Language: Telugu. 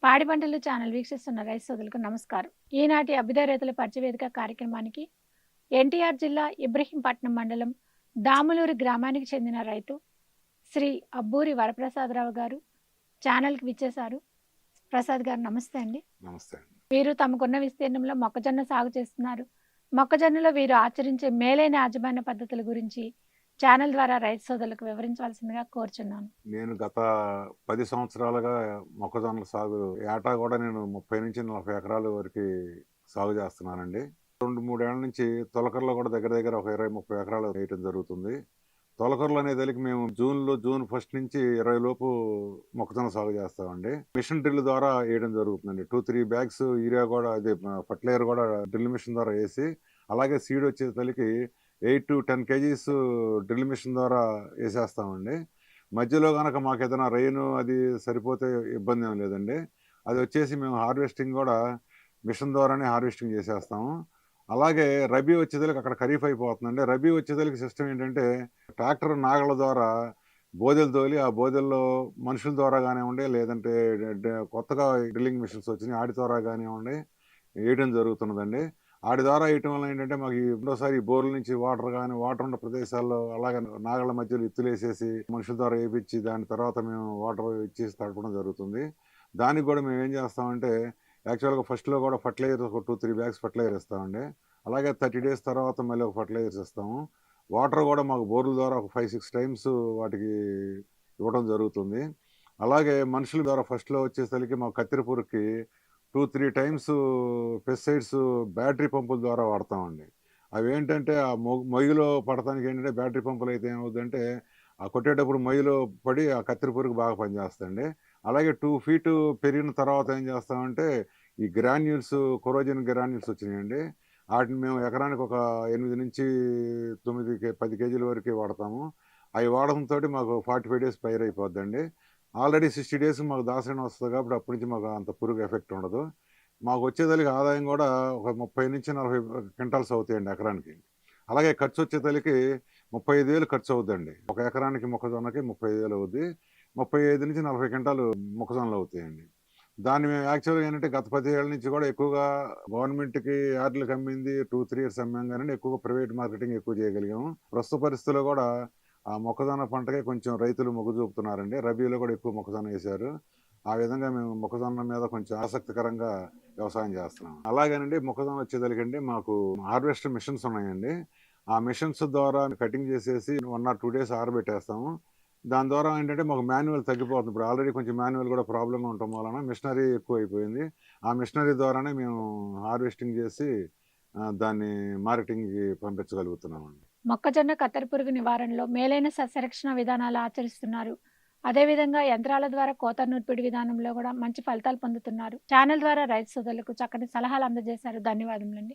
పాడి పంటలు ఛానల్ వీక్షిస్తున్న రైతు సోదరులకు నమస్కారం. ఈనాటి అభ్యుదయ రైతుల పరిచయవేదిక కార్యక్రమానికి ఎన్టీఆర్ జిల్లా ఇబ్రహీంపట్నం మండలం దాములూరు గ్రామానికి చెందిన రైతు శ్రీ అబ్బూరి వరప్రసాదరావు గారు ఛానల్కి విచ్చేశారు. ప్రసాద్ గారు నమస్తే అండి. నమస్తే అండి. వీరు తమకున్న విస్తీర్ణంలో మొక్కజొన్న సాగు చేస్తున్నారు. మొక్కజొన్నలో వీరు ఆచరించే మేలైన యాజమాన్య పద్ధతుల గురించి ఛానల్ ద్వారా రైతు సోదరులకు వివరించవలసిందిగా కోరుచున్నాను. నేను గత 10 సంవత్సరాలుగా మొక్కజొన్నల సాగు ఏటా కూడా నేను 30 నుంచి 40 ఎకరాల వరకు సాగు చేస్తున్నానండి. 2-3 ఏళ్ల నుంచి తొలకరలో కూడా దగ్గర దగ్గర ఒక 20-30 ఎకరాలు వేయటం జరుగుతుంది. తొలకరలు అనేదానికి మేము జూన్ 1 నుంచి 20 లోపు మొక్కజొన్న సాగు చేస్తామండి. మిషన్ డ్రిల్ ద్వారా వేయడం జరుగుతుందండి. 2-3 బ్యాగ్స్ యూరియా కూడా అదే ఫర్టిలైజర్ కూడా డ్రిల్ మిషన్ ద్వారా వేసి, అలాగే సీడ్ వచ్చేసరికి 8-10 కేజీస్ డ్రిల్ మిషన్ ద్వారా వేసేస్తామండి. మధ్యలో కనుక మాకు ఏదైనా రెయిన్ అది సరిపోతే ఇబ్బంది ఏం లేదండి. అది వచ్చేసి మేము హార్వెస్టింగ్ కూడా మిషన్ ద్వారానే హార్వెస్టింగ్ చేసేస్తాము. అలాగే రబీ వచ్చేదలకి అక్కడ ఖరీఫ్ అయిపోతుందండి. రబీ వచ్చేదలకి సిస్టమ్ ఏంటంటే ట్రాక్టర్ నాగల ద్వారా బోదెలు తోలి ఆ బోదెల్లో మనుషుల ద్వారా కానివ్వండి, లేదంటే కొత్తగా డ్రిల్లింగ్ మిషన్స్ వచ్చినాయి వాటి ద్వారా కానివ్వండి వేయడం జరుగుతున్నదండి. వాటి ద్వారా వేయటం వల్ల ఏంటంటే మాకు రెండోసారి బోర్ల నుంచి వాటర్ ఉన్న ప్రదేశాల్లో అలాగే నాగళ్ళ మధ్యలో ఇత్తులేసేసి మనుషుల ద్వారా వేయించి దాని తర్వాత మేము వాటర్ ఇచ్చేసి తడపడం జరుగుతుంది. దానికి కూడా మేము ఏం చేస్తామంటే యాక్చువల్గా ఫస్ట్లో కూడా ఫర్టిలైజర్ ఒక 2-3 బ్యాగ్స్ ఫర్టిలైజర్ ఇస్తామండి. అలాగే 30 డేస్ తర్వాత మళ్ళీ ఒక ఫర్టిలైజర్స్ ఇస్తాము. వాటర్ కూడా మాకు బోర్ల ద్వారా ఒక 5-6 టైమ్స్ వాటికి ఇవ్వడం జరుగుతుంది. అలాగే మనుషుల ద్వారా ఫస్ట్లో వచ్చేసరికి మాకు కత్తిరిపురికి 2-3 టైమ్స్ పెస్టిసైడ్స్ బ్యాటరీ పంపుల ద్వారా వాడతామండి. అవి ఏంటంటే ఆ మొయ్యిలో పడటానికి ఏంటంటే బ్యాటరీ పంపులు అయితే ఏమవుతుందంటే ఆ కొట్టేటప్పుడు మొయ్యిలో పడి ఆ కత్తిరి పురుగు బాగా పనిచేస్తుంది. అలాగే 2 ఫీట్ పెరిగిన తర్వాత ఏం చేస్తామంటే ఈ గ్రాన్యూల్స్ కొరోజన్ గ్రాన్యూల్స్ వచ్చినాయండి. వాటిని మేము ఎకరానికి ఒక 8-10 కేజీల వరకు వాడతాము. అవి వాడడంతో మాకు 45 డేస్ పైరు అయిపోద్దండి. ఆల్రెడీ 60 డేస్ మాకు దాసరిన వస్తుంది కాబట్టి అప్పటి నుంచి మాకు అంత పురుగు ఎఫెక్ట్ ఉండదు. మాకు వచ్చేదలికి ఆదాయం కూడా ఒక 30-40 క్వింటాల్స్ అవుతాయండి ఎకరానికి. అలాగే ఖర్చు వచ్చేదలికి 35,000 ఖర్చు అవుతుందండి. ఒక ఎకరానికి మొక్కజొన్నకి 35,000 అవుద్ది. 35-40 క్వింటాలు మొక్కజొన్నలు అవుతాయండి. దాన్ని మేము యాక్చువల్గా ఏంటంటే గత 10 ఏళ్ళ నుంచి కూడా ఎక్కువగా గవర్నమెంట్కి యార్డులకు అమ్మింది 2-3 ఇయర్స్ అమ్మాం కానీ ఎక్కువగా ప్రైవేట్ మార్కెటింగ్ ఎక్కువ చేయగలిగాము. ప్రస్తుత పరిస్థితుల్లో కూడా ఆ మొక్కజొన్న పంటకే కొంచెం రైతులు మొగ్గు చూపుతున్నారండి. రబీలో కూడా ఎక్కువ మొక్కజొన్న వేశారు. ఆ విధంగా మేము మొక్కజొన్న మీద కొంచెం ఆసక్తికరంగా వ్యవసాయం చేస్తున్నాం. అలాగేనండి మొక్కజొన్న వచ్చేదలికండి మాకు హార్వెస్టర్ మిషన్స్ ఉన్నాయండి. ఆ మిషన్స్ ద్వారా కటింగ్ చేసేసి 1 or 2 డేస్ ఆరబెట్టేస్తాము. దాని ద్వారా ఏంటంటే మాకు మాన్యువల్ తగ్గిపోతుంది. ఇప్పుడు ఆల్రెడీ కొంచెం మాన్యువల్ కూడా ప్రాబ్లంగా ఉండటం వలన మిషనరీ ఎక్కువ అయిపోయింది. ఆ మిషనరీ ద్వారానే మేము హార్వెస్టింగ్ చేసి దాన్ని మార్కెటింగ్కి పంపించగలుగుతున్నామండి. మొక్కజొన్న కత్తెర పురుగు నివారణలో మేలైన సస్యరక్షణ విధానాలు ఆచరిస్తున్నారు. అదేవిధంగా యంత్రాల ద్వారా కోత నూర్పిడి విధానంలో కూడా మంచి ఫలితాలు పొందుతున్నారు. ఛానల్ ద్వారా రైతు సోదరులకు చక్కటి సలహాలు అందజేశారు. ధన్యవాదములండి.